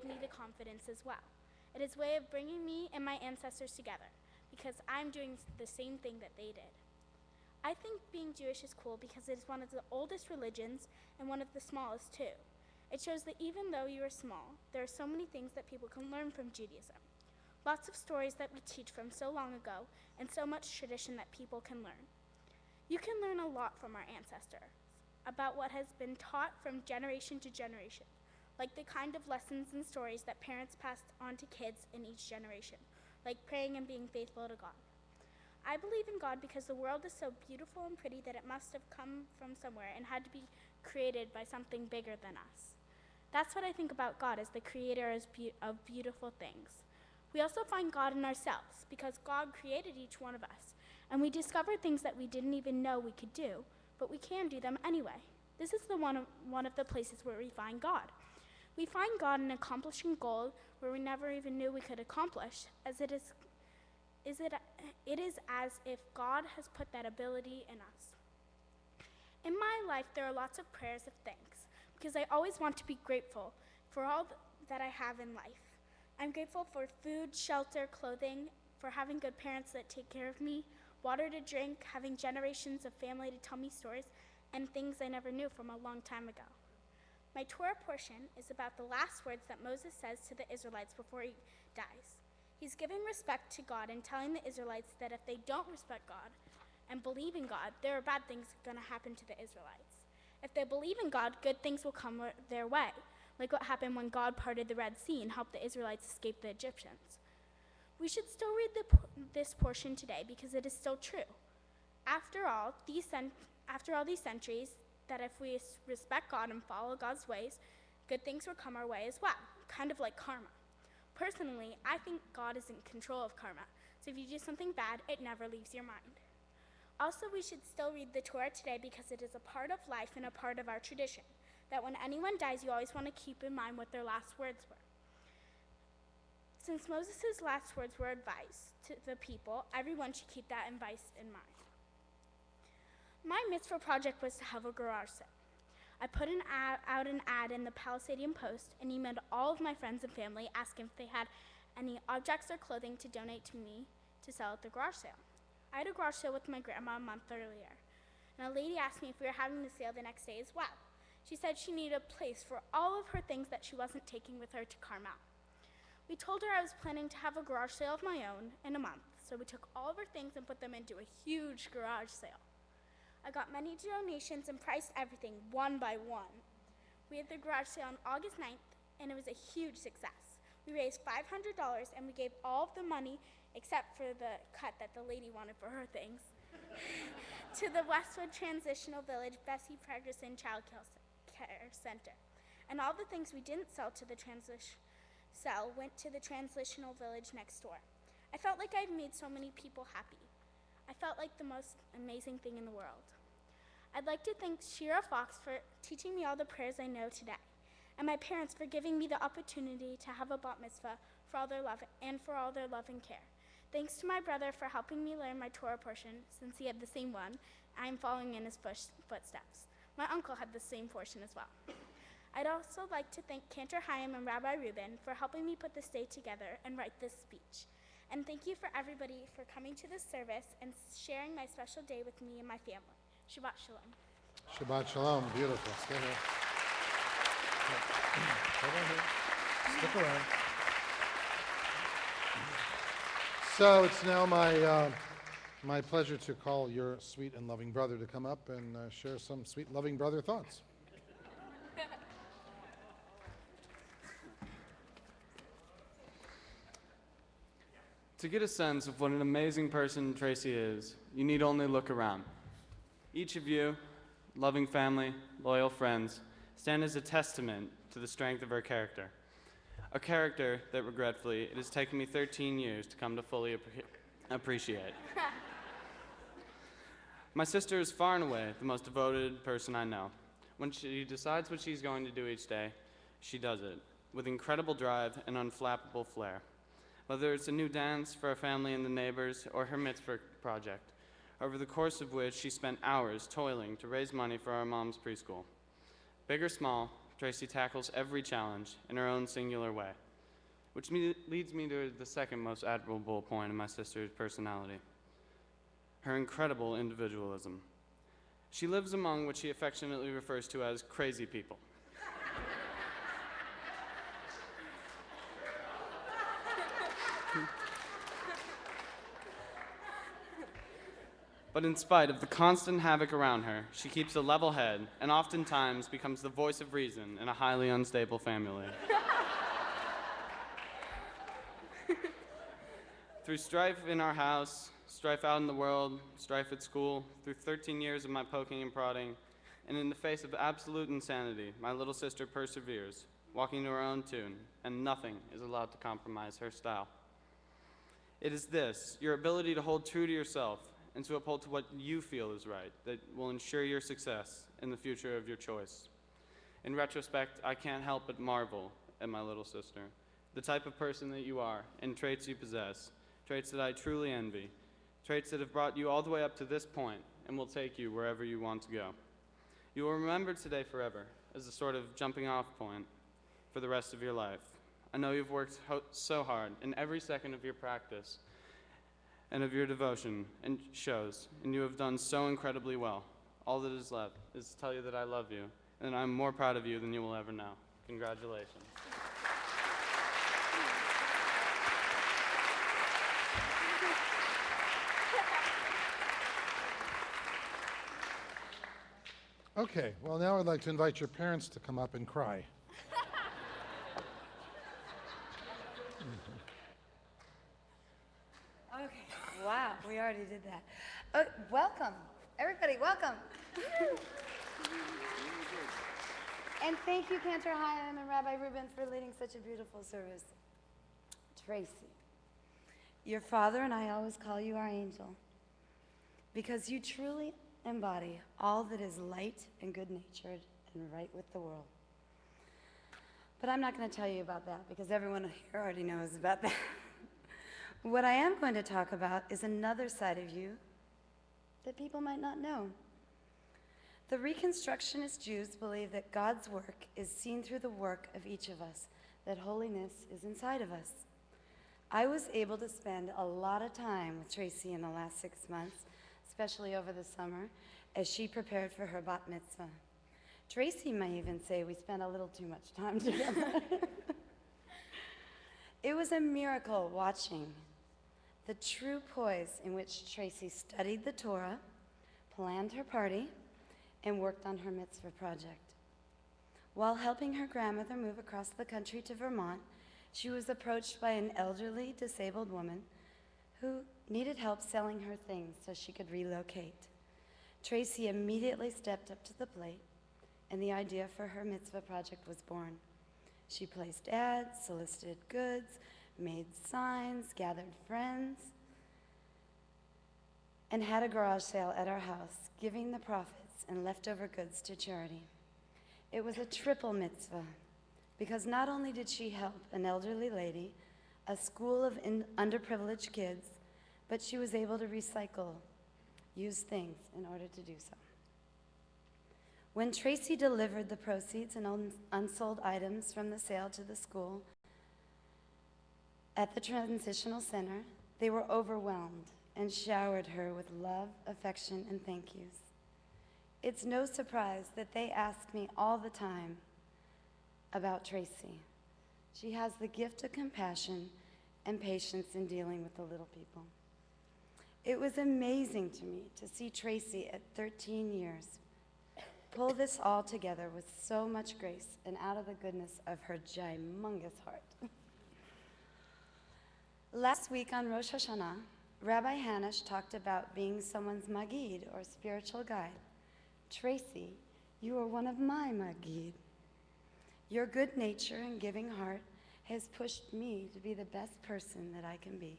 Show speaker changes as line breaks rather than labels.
me the confidence as well. It is a way of bringing me and my ancestors together because I'm doing the same thing that they did. I think being Jewish is cool because it is one of the oldest religions and one of the smallest too. It shows that even though you are small, there are so many things that people can learn from Judaism. Lots of stories that we teach from so long ago and so much tradition that people can learn. You can learn a lot from our ancestors about what has been taught from generation to generation, like the kind of lessons and stories that parents passed on to kids in each generation, like praying and being faithful to God. I believe in God because the world is so beautiful and pretty that it must have come from somewhere and had to be created by something bigger than us. That's what I think about God as the creator of beautiful things. We also find God in ourselves because God created each one of us, and we discover things that we didn't even know we could do, but we can do them anyway. This is one of the places where we find God. We find God in accomplishing goals where we never even knew we could accomplish, as it is as if God has put that ability in us. In my life, there are lots of prayers of thanks because I always want to be grateful for all that I have in life. I'm grateful for food, shelter, clothing, for having good parents that take care of me, water to drink, having generations of family to tell me stories, and things I never knew from a long time ago. My Torah portion is about the last words that Moses says to the Israelites before he dies. He's giving respect to God and telling the Israelites that if they don't respect God and believe in God, there are bad things going to happen to the Israelites. If they believe in God, good things will come their way, like what happened when God parted the Red Sea and helped the Israelites escape the Egyptians. We should still read this portion today because it is still true. After all these centuries, that if we respect God and follow God's ways, good things will come our way as well, kind of like karma. Personally, I think God is in control of karma, so if you do something bad, it never leaves your mind. Also, we should still read the Torah today because it is a part of life and a part of our tradition, that when anyone dies, you always want to keep in mind what their last words were. Since Moses' last words were advice to the people, everyone should keep that advice in mind. My mitzvah project was to have a garage sale. I put out an ad in the Palisadian Post and emailed all of my friends and family asking if they had any objects or clothing to donate to me to sell at the garage sale. I had a garage sale with my grandma a month earlier, and a lady asked me if we were having the sale the next day as well. She said she needed a place for all of her things that she wasn't taking with her to Carmel. We told her I was planning to have a garage sale of my own in a month, so we took all of her things and put them into a huge garage sale. I got many donations and priced everything one by one. We had the garage sale on August 9th, and it was a huge success. We raised $500, and we gave all of the money, except for the cut that the lady wanted for her things, to the Westwood Transitional Village Bessie Ferguson Child Care Center. And all the things we didn't sell to the went to the transitional village next door. I felt like I've made so many people happy. I felt like the most amazing thing in the world. I'd like to thank Shira Fox for teaching me all the prayers I know today, and my parents for giving me the opportunity to have a bat mitzvah for all their love and care. Thanks to my brother for helping me learn my Torah portion, since he had the same one. I'm following in his footsteps. My uncle had the same portion as well. I'd also like to thank Cantor Chaim and Rabbi Reuben for helping me put this day together and write this speech. And thank you for everybody for coming to this service and sharing my special day with me and my family. Shabbat Shalom.
Shabbat Shalom. Beautiful. Stay here. Come on here. Stick around. So it's now my pleasure to call your sweet and loving brother to come up and share some sweet, loving brother thoughts.
To get a sense of what an amazing person Tracy is, you need only look around. Each of you, loving family, loyal friends, stand as a testament to the strength of her character. A character that, regretfully, it has taken me 13 years to come to fully appreciate. My sister is far and away the most devoted person I know. When she decides what she's going to do each day, she does it, with incredible drive and unflappable flair. Whether it's a new dance for her family and the neighbors, or her mitzvah project, over the course of which she spent hours toiling to raise money for our mom's preschool. Big or small, Tracy tackles every challenge in her own singular way, which leads me to the second most admirable point in my sister's personality: her incredible individualism. She lives among what she affectionately refers to as crazy people. But in spite of the constant havoc around her, she keeps a level head and oftentimes becomes the voice of reason in a highly unstable family. Through strife in our house, strife out in the world, strife at school, through 13 years of my poking and prodding, and in the face of absolute insanity, my little sister perseveres, walking to her own tune, and nothing is allowed to compromise her style. It is this, your ability to hold true to yourself and to uphold to what you feel is right, that will ensure your success in the future of your choice. In retrospect, I can't help but marvel at my little sister, the type of person that you are, and traits you possess, traits that I truly envy, traits that have brought you all the way up to this point and will take you wherever you want to go. You will remember today forever as a sort of jumping off point for the rest of your life. I know you've worked so hard in every second of your practice and of your devotion and shows, and you have done so incredibly well. All that is left is to tell you that I love you, and I'm more proud of you than you will ever know. Congratulations.
Okay, well, now I'd like to invite your parents to come up and cry.
Okay, wow, we already did that. Welcome, everybody, welcome. And thank you, Cantor Hyam and Rabbi Rubin, for leading such a beautiful service. Tracy, your father and I always call you our angel because you truly embody all that is light and good-natured and right with the world. But I'm not going to tell you about that because everyone here already knows about that. What I am going to talk about is another side of you that people might not know. The Reconstructionist Jews believe that God's work is seen through the work of each of us, that holiness is inside of us. I was able to spend a lot of time with Tracy in the last 6 months, especially over the summer, as she prepared for her bat mitzvah. Tracy may even say we spent a little too much time together. It was a miracle watching the true poise in which Tracy studied the Torah, planned her party, and worked on her mitzvah project. While helping her grandmother move across the country to Vermont, she was approached by an elderly disabled woman who needed help selling her things so she could relocate. Tracy immediately stepped up to the plate, and the idea for her mitzvah project was born. She placed ads, solicited goods, made signs, gathered friends, and had a garage sale at our house, giving the profits and leftover goods to charity. It was a triple mitzvah, because not only did she help an elderly lady, a school of underprivileged kids, but she was able to recycle used things in order to do so. When Tracy delivered the proceeds and unsold items from the sale to the school at the transitional center, they were overwhelmed and showered her with love, affection, and thank yous. It's no surprise that they ask me all the time about Tracy. She has the gift of compassion and patience in dealing with the little people. It was amazing to me to see Tracy at 13 years pull this all together with so much grace and out of the goodness of her gymongous heart. Last week on Rosh Hashanah, Rabbi Hanish talked about being someone's magid, or spiritual guide. Tracy, you are one of my magid. Your good nature and giving heart has pushed me to be the best person that I can be.